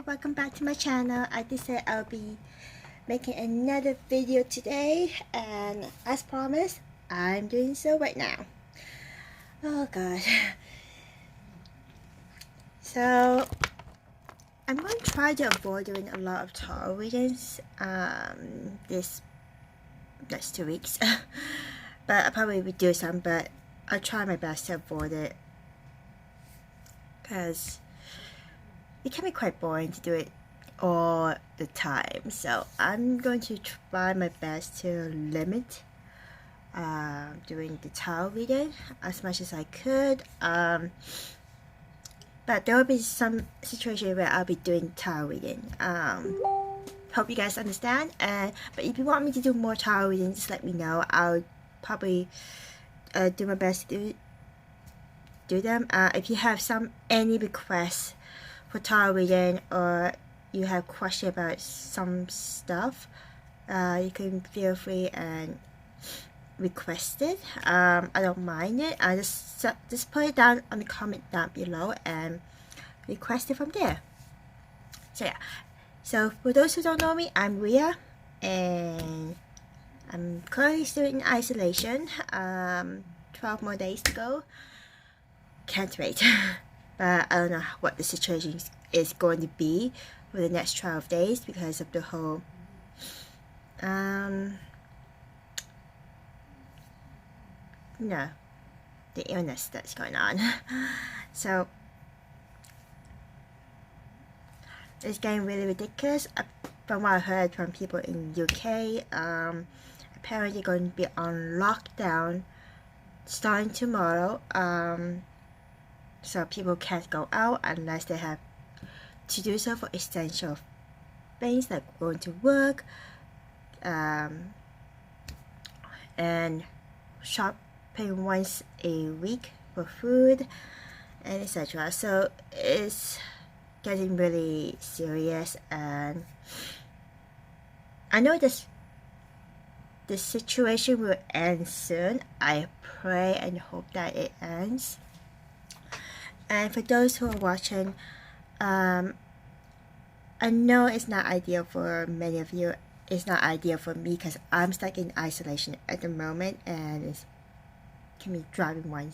welcome back to my channel. I decided I'll be making another video today, and as promised, I'm doing so right now. Oh god. So I'm going to try to avoid doing a lot of tarot readings this next 2 weeks. But I'll probably do some, but I'll try my best to avoid it because it can be quite boring to do it all the time. So I'm going to try my best to limit doing the tarot reading as much as I could. But there will be some situation where I'll be doing tarot reading. Hope you guys understand. But if you want me to do more tarot reading, just let me know. I'll probably do my best to do them. If you have any requests for tarot reading, or you have questions about some stuff, you can feel free and request it. I don't mind it. I just put it down on the comment down below and request it from there. So yeah, so for those who don't know me, I'm Ria, and I'm currently still in isolation. 12 more days to go. Can't wait. But I don't know what the situation is going to be for the next 12 days because of the whole the illness that's going on. So it's getting really ridiculous. From what I heard from people in UK, apparently going to be on lockdown starting tomorrow. So people can't go out unless they have to do so for essential things like going to work, and shopping once a week for food, and etc. So it's getting really serious, and I know this situation will end soon. I pray and hope that it ends. And for those who are watching, I know it's not ideal for many of you. It's not ideal for me because I'm stuck in isolation at the moment, and it can be driving one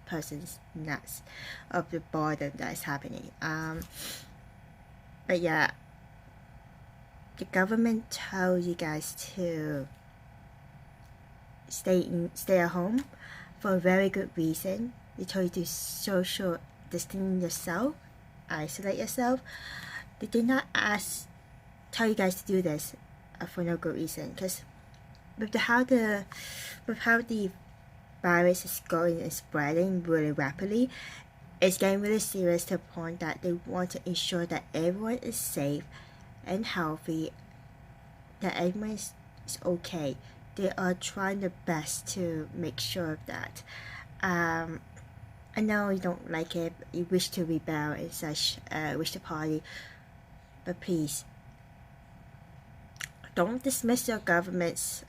person's nuts of the boredom that is happening. But yeah, the government tells you guys to stay at home for a very good reason. They told you to social distance yourself, isolate yourself. They did not tell you guys to do this for no good reason, because with how the virus is going and spreading really rapidly, it's getting really serious to the point that they want to ensure that everyone is safe and healthy, that everyone is okay. They are trying their best to make sure of that. I know you don't like it, you wish to rebel and such, wish to party, but please don't dismiss your government's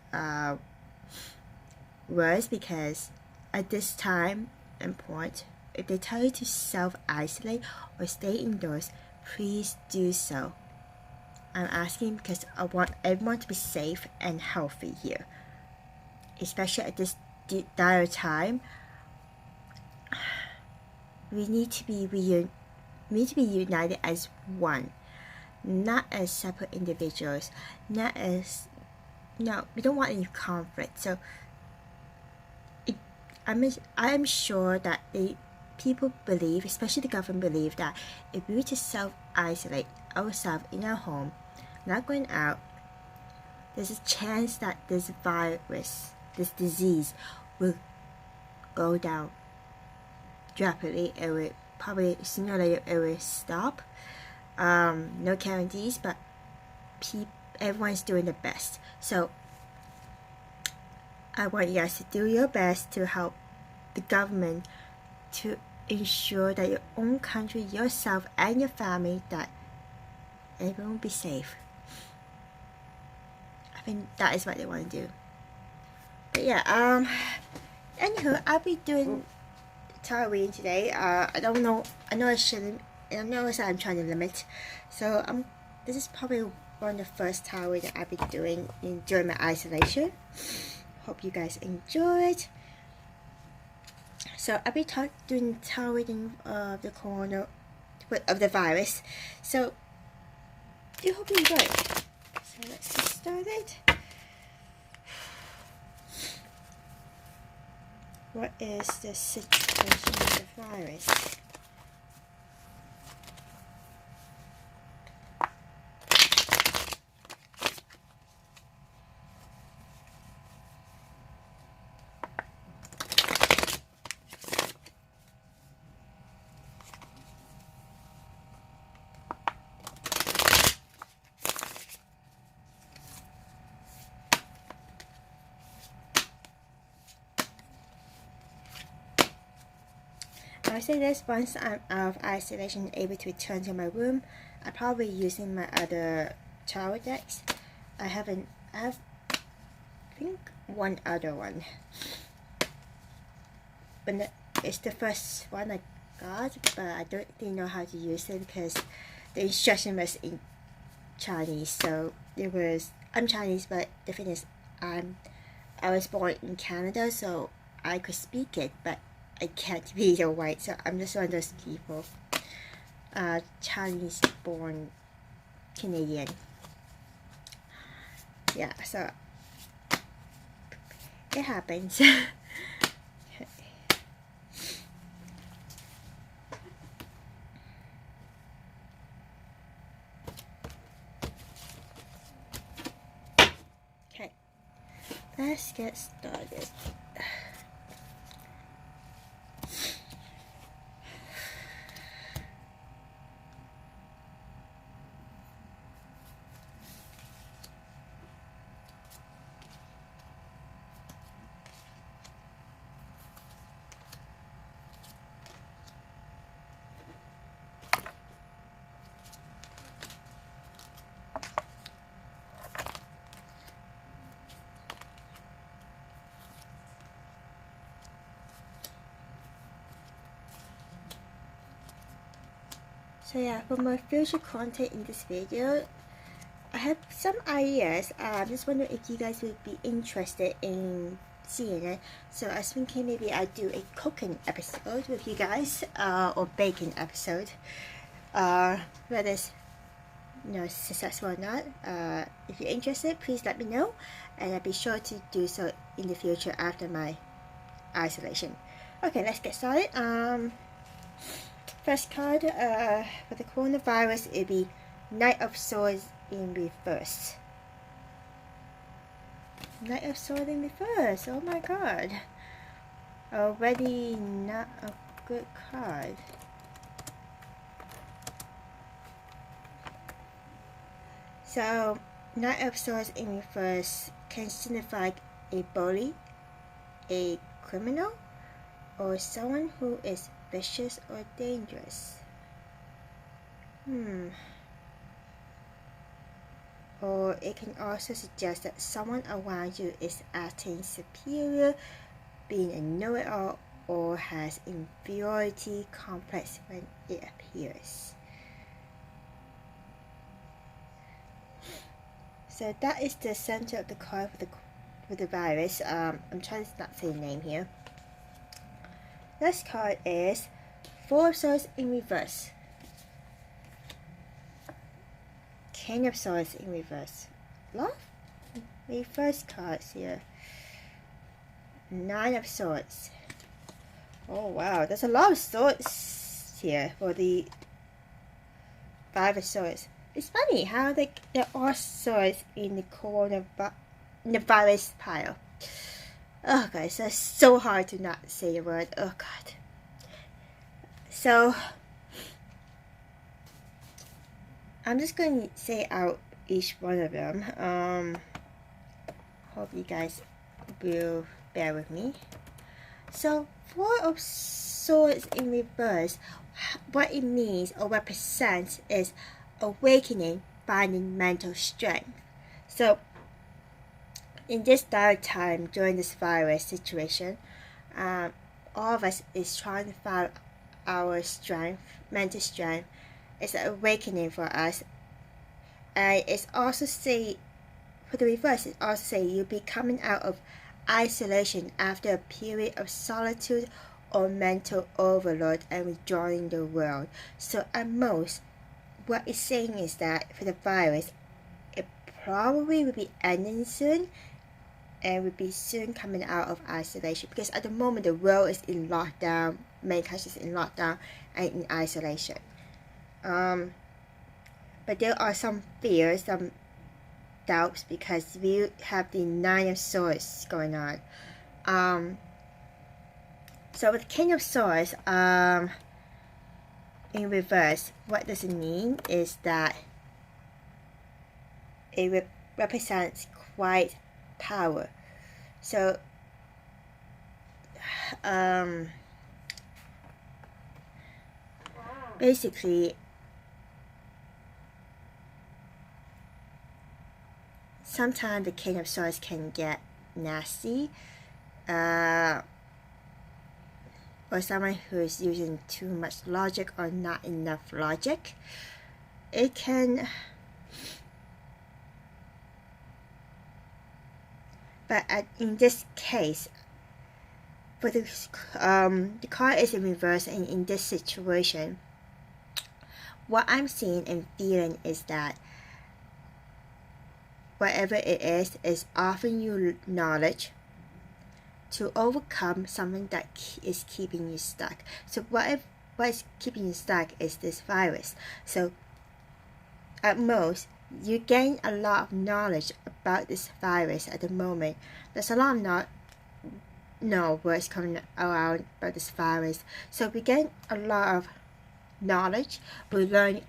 words, because at this time and point, if they tell you to self-isolate or stay indoors, please do so. I'm asking because I want everyone to be safe and healthy here, especially at this dire time. We need to be united as one, not as separate individuals. We don't want any conflict. So I'm sure that people believe, especially the government believe, that if we were to self-isolate ourselves in our home, not going out, there's a chance that this virus, this disease, will go down rapidly. It will probably sooner or later it will stop. No guarantees, but everyone's doing the best. So I want you guys to do your best to help the government to ensure that your own country, yourself and your family, that everyone will be safe. I think that is what they want to do. But yeah, anywho, I'll be doing tarot reading today. I don't know, I know I shouldn't and I know that I'm trying to limit. So this is probably one of the first tower reading I'll be doing during my isolation. Hope you guys enjoy it. So I'll be doing tower reading of the corona of the virus. So I hope you enjoy it. So let's get started. What is the situation with the virus? I say this, once I'm out of isolation, able to return to my room, I'm probably using my other tower decks. I have I think one other one, but it's the first one I got, but I don't really know how to use it because the instruction was in Chinese. So I'm Chinese, but the thing is, I was born in Canada, so I could speak it, but I can't read or write, so I'm just one of those people. Chinese born Canadian. Yeah, so it happens. Okay, let's get started. So yeah, for my future content in this video, I have some ideas. I'm just wondering if you guys would be interested in seeing it. So I was thinking maybe I'd do a cooking episode with you guys, or baking episode. Whether it's successful or not. If you're interested, please let me know, and I'll be sure to do so in the future after my isolation. Okay, let's get started. First card for the coronavirus, it'll be Knight of Swords in reverse. Knight of Swords in reverse. Oh my god. Already not a good card. So, Knight of Swords in reverse can signify a bully, a criminal, or someone who is vicious or dangerous. Or it can also suggest that someone around you is acting superior, being a know-it-all, or has inferiority complex when it appears. So that is the center of the card for the virus. I'm trying to not say the name here. Next card is Four of Swords in reverse. King of Swords in reverse. Lot of reverse cards here. Nine of Swords. Oh wow, there's a lot of swords here for the Five of Swords. It's funny how there are swords in the virus pile. Oh guys, that's so hard to not say the word. Oh god. So I'm just going to say out each one of them. Hope you guys will bear with me. So Four of Swords in reverse, what it means or represents is awakening, finding mental strength. So in this dark time during this virus situation, all of us is trying to find our strength, mental strength. It's an awakening for us. And it's also say, for the reverse, it also say you'll be coming out of isolation after a period of solitude or mental overload and withdrawing the world. So at most, what it's saying is that for the virus, it probably will be ending soon and will be soon coming out of isolation, because at the moment the world is in lockdown, many countries in lockdown and in isolation. But there are some fears, some doubts, because we have the Nine of Swords going on. So with King of Swords, in reverse, what does it mean is that it represents quite power. So basically, sometimes the King of Swords can get nasty, or someone who is using too much logic or not enough logic. It can, but in this case, for the card is in reverse, and in this situation, what I'm seeing and feeling is that whatever it is offering you knowledge to overcome something that is keeping you stuck. So what is keeping you stuck is this virus. So at most, you gain a lot of knowledge about this virus at the moment. There's a lot of words coming around about this virus. So we gain a lot of knowledge. We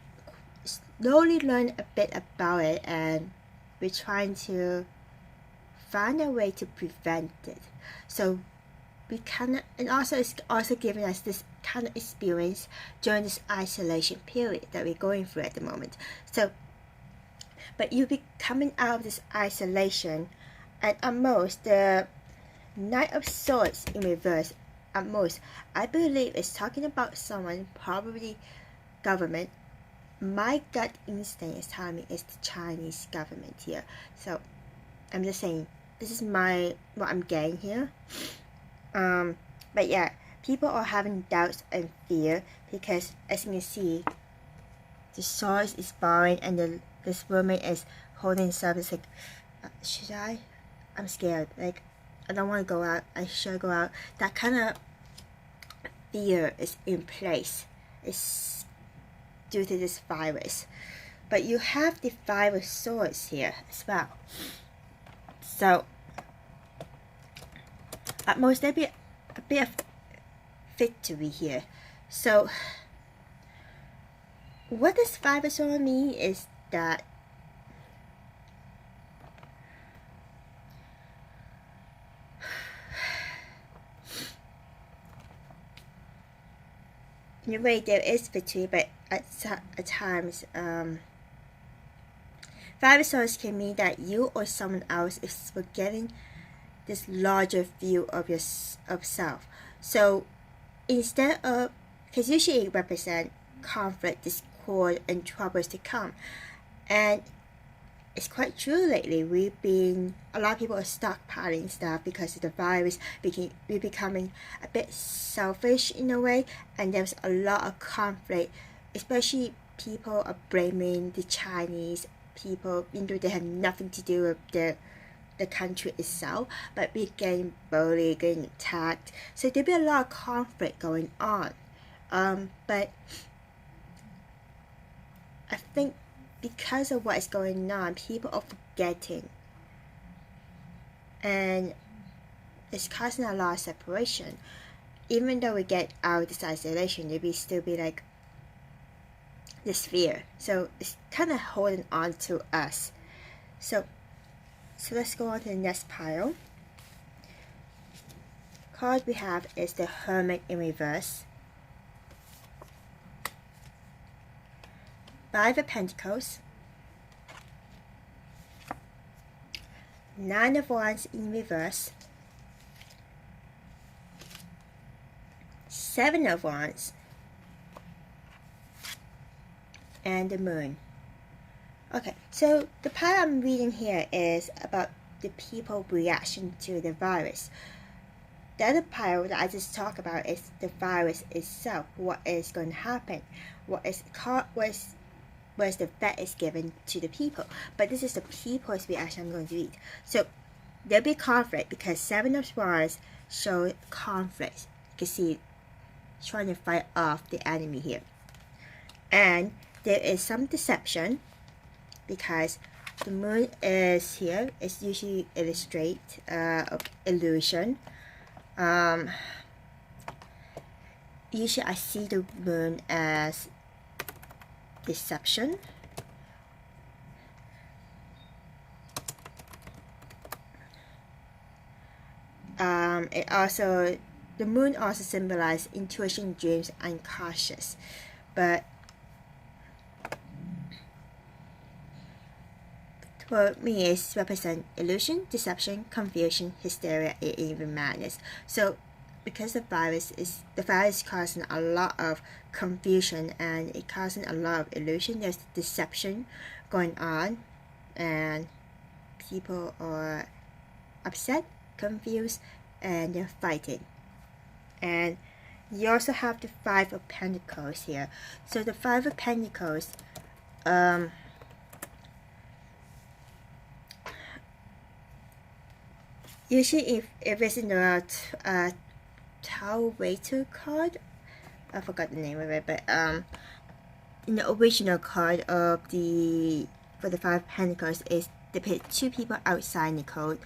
slowly learn a bit about it, and we're trying to find a way to prevent it. So we and also it's also giving us this kind of experience during this isolation period that we're going through at the moment. So, but you'll be coming out of this isolation, and at most, the Knight of Swords in reverse, at most, I believe it's talking about someone, probably government. My gut instinct is telling me it's the Chinese government here. So I'm just saying, this is what I'm getting here. But yeah, people are having doubts and fear, because as you can see, the swords is bowing, and this woman is holding herself. It's like, should I? I'm scared. Like, I don't want to go out. Should I go out? That kind of fear is in place. It's due to this virus. But you have the Five of Swords here as well. So at most there'll be a bit of victory here. So what this Five of Swords mean is that in a way there is victory, but at times Five of Swords can mean that you or someone else is forgetting this larger view of self. So instead of, because usually it represents conflict, discord, and troubles to come, and it's quite true lately. A lot of people are stockpiling stuff because of the virus. We're becoming a bit selfish in a way, and there's a lot of conflict, especially people are blaming the Chinese people, even though they have nothing to do with the country itself, but we're getting bullied, getting attacked. So there'll be a lot of conflict going on. But I think because of what is going on, people are forgetting, and it's causing a lot of separation. Even though we get out of this isolation, there will still be like this fear. So it's kind of holding on to us. So let's go on to the next pile. Card we have is the Hermit in reverse, Five of Pentacles, Nine of Wands in reverse, Seven of Wands, and the moon. Okay, so the part I'm reading here is about the people reaction to the virus. The other part that I just talked about is the virus itself. What is going to happen? What is the effect is given to the people? But this is the people's reaction I'm going to read. So there'll be conflict because 7 of Swords show conflict. You can see trying to fight off the enemy here. And there is some deception because the moon is here. It's usually illustrate illusion. Usually I see the moon as deception. The moon also symbolizes intuition, dreams, and cautious. But for me, it represents illusion, deception, confusion, hysteria, and even madness. So, because the virus is causing a lot of confusion and it causing a lot of illusion. There's deception going on, and people are upset, confused, and they're fighting. And you also have the 5 of Pentacles here. So the 5 of Pentacles, usually if it's in the Tower Waiter card, I forgot the name of it, but in the original card of for the 5 of Pentacles is depict 2 people outside the code,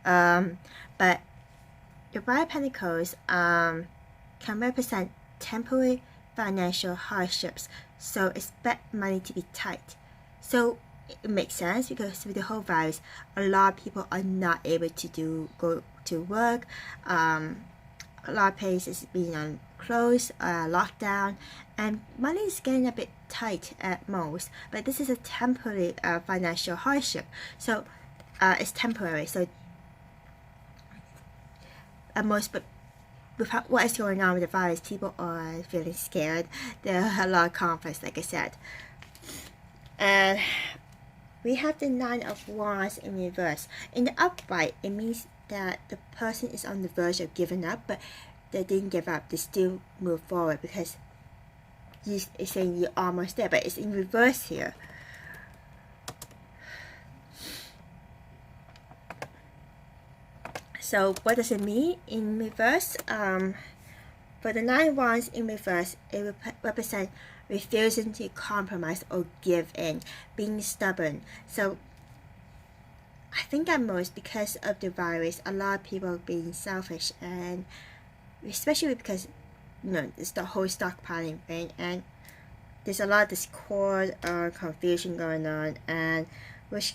but the 5 of Pentacles can represent temporary financial hardships, so expect money to be tight. So it makes sense because with the whole virus, a lot of people are not able to go to work. A lot of places being closed, lockdown, and money is getting a bit tight at most. But this is a temporary financial hardship, so it's temporary. So at most, but with what is going on with the virus, people are feeling scared. There are a lot of conflicts, like I said. And we have the 9 of Wands in reverse. In the upright, it means that the person is on the verge of giving up, but they didn't give up. They still move forward because it's saying you're almost there, but it's in reverse here. So what does it mean in reverse? For the 9 Wands in reverse, it represents refusing to compromise or give in, being stubborn. So I think at most, because of the virus, a lot of people are being selfish, and especially because it's the whole stockpiling thing, and there's a lot of discord or confusion going on, and which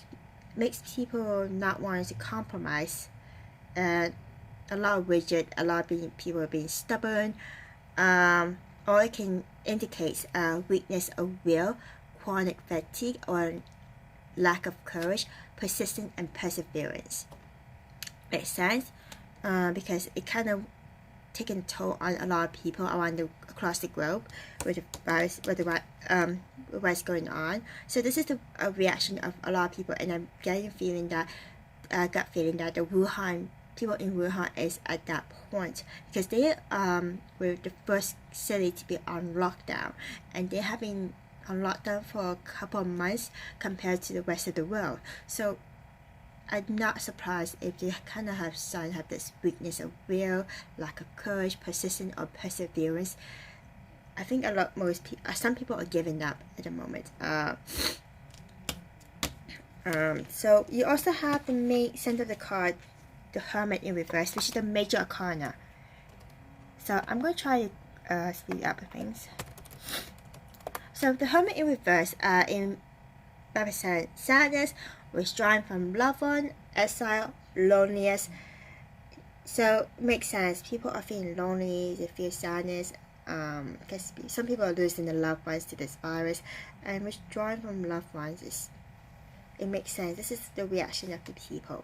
makes people not wanting to compromise, and a lot of rigid, a lot of people are being stubborn, or it can indicate weakness of will, chronic fatigue, or lack of courage, persistence, and perseverance. Makes sense, because it kind of taking a toll on a lot of people across the globe with the virus, what's going on. So this is a reaction of a lot of people, and I'm getting a feeling that gut feeling that the Wuhan people in Wuhan is at that point, because they were the first city to be on lockdown, and they have been on lockdown for a couple of months compared to the rest of the world. So I'm not surprised if they kind of have this weakness of will, lack of courage, persistence, or perseverance. I think some people are giving up at the moment. So you also have the main center of the card, the Hermit in reverse, which is the major arcana. So I'm going to try to speed up things. So the Hermit in reverse represents sadness, withdrawing from loved one, exile, loneliness. So it makes sense. People are feeling lonely, they feel sadness, because some people are losing their loved ones to this virus, and withdrawing from loved ones it makes sense. This is the reaction of the people.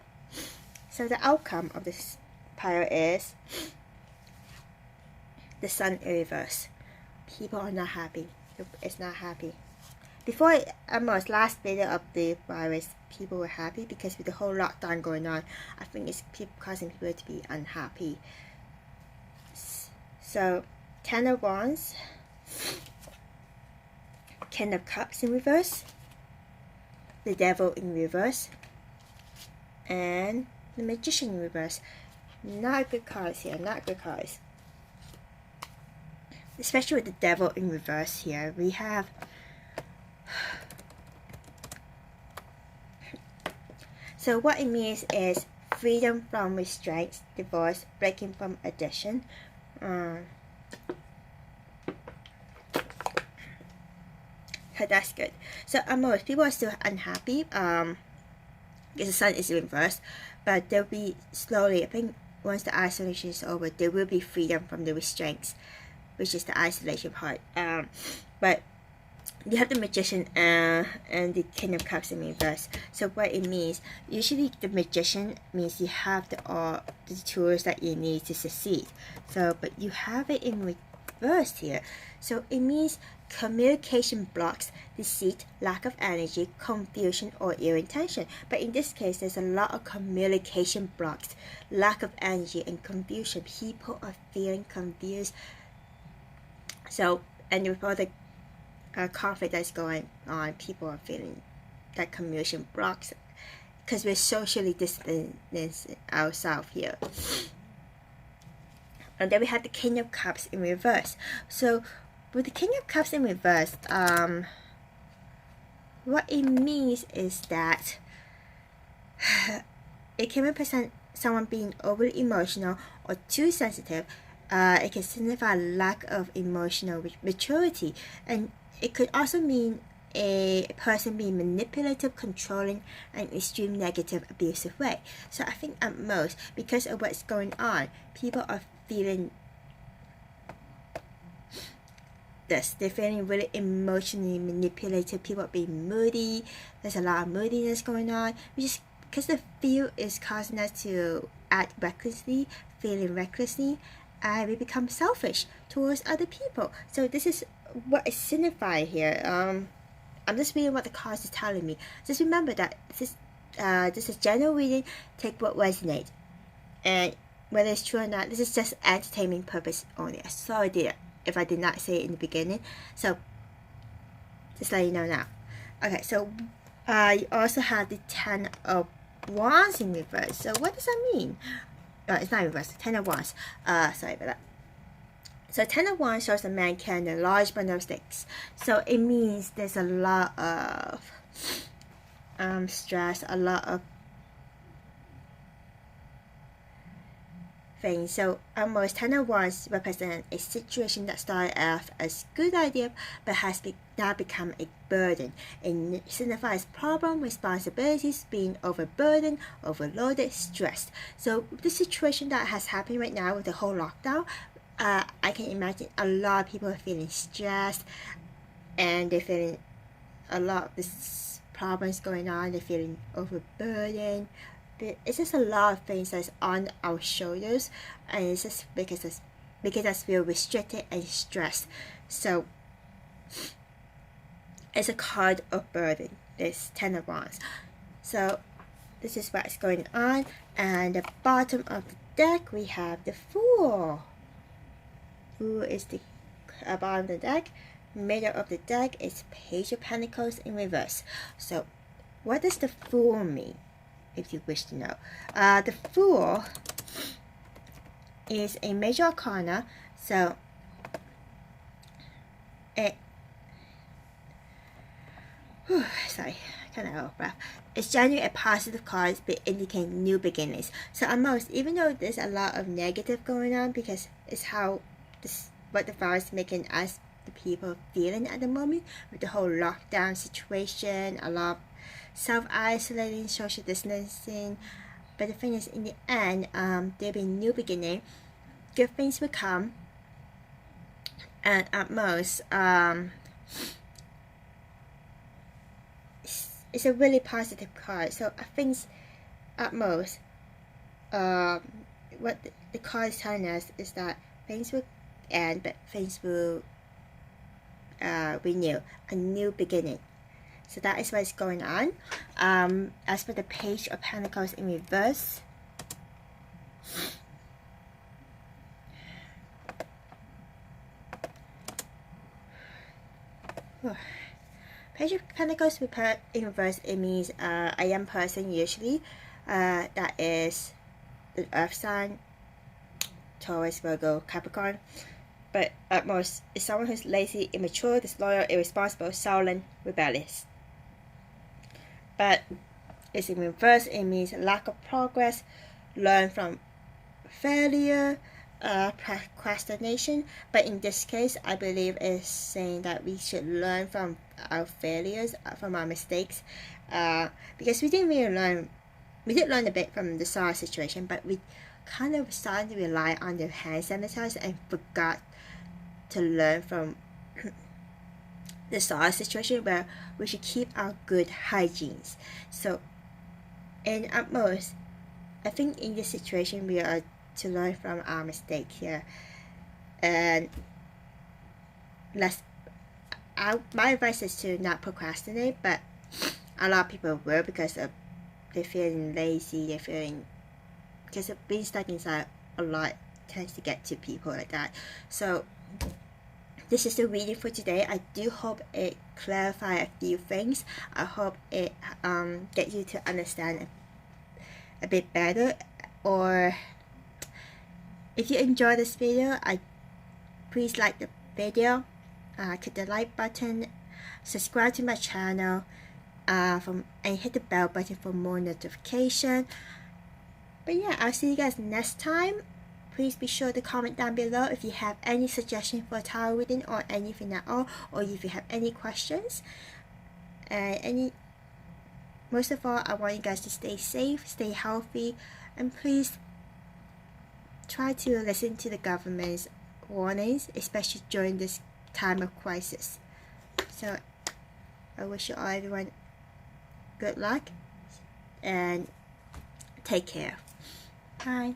So the outcome of this pile is the Sun in reverse. People are not happy. It's not happy. before almost last video of the virus, people were happy because with the whole lockdown going on, I think it's causing people to be unhappy. So 10 of Wands, King of Cups in reverse, the Devil in reverse, and the Magician in reverse. Not good cards here, not good cards. Especially with the Devil in reverse here, we have so what it means is freedom from restraints, divorce, breaking from addiction. So that's good. So most people are still unhappy because the sun is in reverse, but they'll be slowly, I think once the isolation is over, there will be freedom from the restraints, which is the isolation part. But you have the Magician and the King of Cups in reverse. So what it means, usually the Magician means you have the tools that you need to succeed. So, but you have it in reverse here. So it means communication blocks, deceit, lack of energy, confusion, or ill intention. But in this case, there's a lot of communication blocks, lack of energy, and confusion. People are feeling confused. So, and with all the conflict that's going on, people are feeling that communication blocks because we're socially distancing ourselves here. And then we have the King of Cups in reverse. So with the King of Cups in reverse, what it means is that it can represent someone being overly emotional or too sensitive. It can signify lack of emotional maturity, and it could also mean a person being manipulative, controlling, and extreme negative, abusive way. So I think at most, because of what's going on, people are feeling this. They're feeling really emotionally manipulated. People are being moody. There's a lot of moodiness going on, which is because the fear is causing us to act recklessly, feeling recklessly, and we become selfish towards other people. So this is what is signified here. I'm just reading what the cards is telling me. Just remember that this is general reading. Take what resonates, and whether it's true or not, this is just entertainment purpose only. Sorry if I did not say it in the beginning. So just let you know now. Okay, so you also have the 10 of Wands in reverse. So what does that mean? It's not in reverse. 10 of Wands. Sorry about that. So 10 of Wands shows a man carrying a large bundle of sticks. So it means there's a lot of stress, a lot of things. So almost 10 of Wands represent a situation that started off as a good idea but has now become a burden. It signifies problem, responsibilities, being overburdened, overloaded, stressed. So the situation that has happened right now with the whole lockdown, I can imagine a lot of people are feeling stressed, and they're feeling a lot of this problems going on. They're feeling overburdened. It's just a lot of things that's on our shoulders, and it's just because us feel restricted and stressed. So it's a card of burden, this 10 of Wands. So this is what's going on, and the bottom of the deck we have the Fool. Fool is the bottom of the deck. Middle of the deck is Page of Pentacles in reverse. So what does the Fool mean, if you wish to know? The Fool is a major arcana, so it sorry, kind of out of breath. It's generally a positive card, but indicating new beginnings. So at most, even though there's a lot of negative going on, because it's how what the virus is making us, the people, feeling at the moment with the whole lockdown situation, a lot of self-isolating, social distancing. But the thing is, in the end, there'll be a new beginning. Good things will come, and at most, it's a really positive card. So I think at most, what the card is telling us is that things will end, but things will renew, a new beginning, So that is what's going on. As for the Page of Pentacles in reverse, Page of Pentacles in reverse, it means a young person usually that is the earth sign, Taurus, Virgo, Capricorn, but at most is someone who's lazy, immature, disloyal, irresponsible, sullen, rebellious. But it's in reverse, it means lack of progress, learn from failure, procrastination. But in this case, I believe it's saying that we should learn from our failures, from our mistakes, because we didn't really learn. We did learn a bit from the SARS situation, but we kind of started to rely on the hand sanitizer and forgot to learn from the SARS situation, where we should keep our good hygienes. So, and at most, I think in this situation we are to learn from our mistake here, and my advice is to not procrastinate, but a lot of people will, because they're feeling lazy, they're feeling, because being stuck inside a lot tends to get to people like that. So this is the reading for today. I do hope it clarifies a few things. I hope it gets you to understand a bit better. Or if you enjoy this video, please like the video, click the like button, subscribe to my channel, and hit the bell button for more notification. But yeah, I'll see you guys next time. Please be sure to comment down below if you have any suggestion for tarot reading or anything at all, or if you have any questions. Most of all, I want you guys to stay safe, stay healthy, and please try to listen to the government's warnings, especially during this time of crisis. So I wish you all, everyone, good luck and take care. Bye.